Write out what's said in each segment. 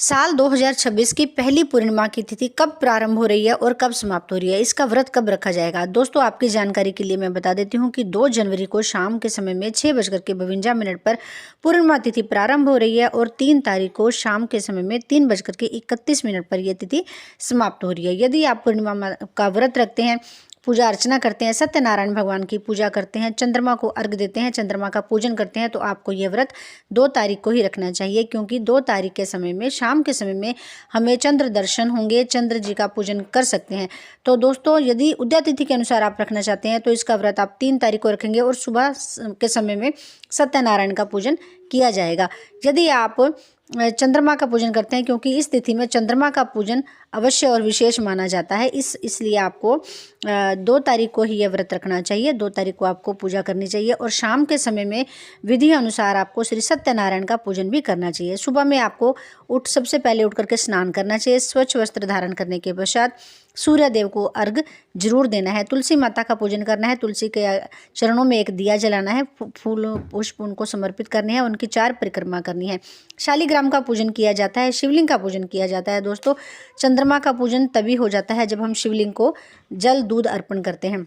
साल 2026 की पहली पूर्णिमा की तिथि कब प्रारंभ हो रही है और कब समाप्त हो रही है, इसका व्रत कब रखा जाएगा। दोस्तों, आपकी जानकारी के लिए मैं बता देती हूँ कि 2 जनवरी को शाम के समय में 6:52 पर पूर्णिमा तिथि प्रारंभ हो रही है और 3 तारीख को शाम के समय में 3:31 पर यह तिथि समाप्त हो रही है। यदि आप पूर्णिमा का व्रत रखते हैं, पूजा अर्चना करते हैं, सत्यनारायण भगवान की पूजा करते हैं, चंद्रमा को अर्घ देते हैं, चंद्रमा का पूजन करते हैं, तो आपको यह व्रत 2 तारीख को ही रखना चाहिए, क्योंकि 2 तारीख के समय में शाम के समय में हमें चंद्र दर्शन होंगे, चंद्र जी का पूजन कर सकते हैं। तो दोस्तों, यदि उदय तिथि के अनुसार आप रखना चाहते हैं तो इसका व्रत आप 3 तारीख को रखेंगे और सुबह के समय में सत्यनारायण का पूजन किया जाएगा। यदि आप चंद्रमा का पूजन करते हैं, क्योंकि इस तिथि में चंद्रमा का पूजन अवश्य और विशेष माना जाता है, इसलिए आपको 2 तारीख को ही यह व्रत रखना चाहिए। 2 तारीख को आपको पूजा करनी चाहिए और शाम के समय में विधि अनुसार आपको श्री सत्यनारायण का पूजन भी करना चाहिए। सुबह में आपको सबसे पहले उठ करके स्नान करना चाहिए। स्वच्छ वस्त्र धारण करने के पश्चात सूर्य देव को अर्घ जरूर देना है। तुलसी माता का पूजन करना है। तुलसी के चरणों में एक दिया जलाना है। फूल पुष्प उनको समर्पित करने हैं। उनकी 4 परिक्रमा करनी है। शालिग्राम का पूजन किया जाता है। शिवलिंग का पूजन किया जाता है। दोस्तों, चंद्रमा का पूजन तभी हो जाता है जब हम शिवलिंग को जल दूध अर्पण करते हैं।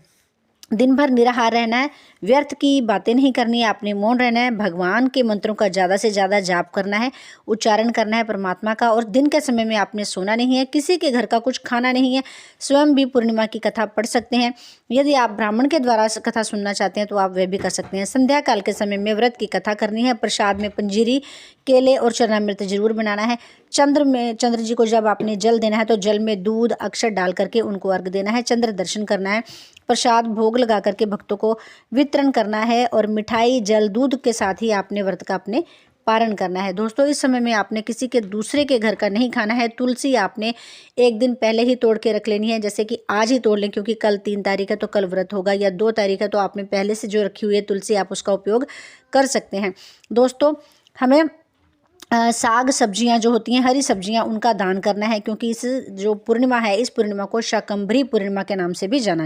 दिन भर निराहार रहना है, व्यर्थ की बातें नहीं करनी है, आपने मौन रहना है, भगवान के मंत्रों का ज़्यादा से ज़्यादा जाप करना है, उच्चारण करना है परमात्मा का, और दिन के समय में आपने सोना नहीं है, किसी के घर का कुछ खाना नहीं है। स्वयं भी पूर्णिमा की कथा पढ़ सकते हैं। यदि आप ब्राह्मण के द्वारा कथा सुनना चाहते हैं तो आप वह भी कर सकते हैं। संध्या काल के समय में व्रत की कथा करनी है। प्रसाद में पंजीरी, केले और चरणामृत जरूर बनाना है। चंद्र जी को जब आपने जल देना है तो जल में दूध अक्षर डाल करके उनको अर्घ देना है। चंद्र दर्शन करना है। प्रसाद भोग लगा करके भक्तों को वितरण करना है और मिठाई, जल, दूध के साथ ही आपने व्रत का अपने पारण करना है। दोस्तों, इस समय में आपने किसी के दूसरे के घर का नहीं खाना है। तुलसी आपने एक दिन पहले ही तोड़ के रख लेनी है, जैसे कि आज ही तोड़ लें, क्योंकि कल 3 तारीख है तो कल व्रत होगा, या 2 तारीख है तो आपने पहले से जो रखी हुई है तुलसी आप उसका उपयोग कर सकते हैं। दोस्तों, हमें साग सब्जियां जो होती हैं, हरी सब्जियां, उनका दान करना है, क्योंकि इस जो पूर्णिमा है, इस पूर्णिमा को शाकंभरी पूर्णिमा के नाम से भी जाना जाता है।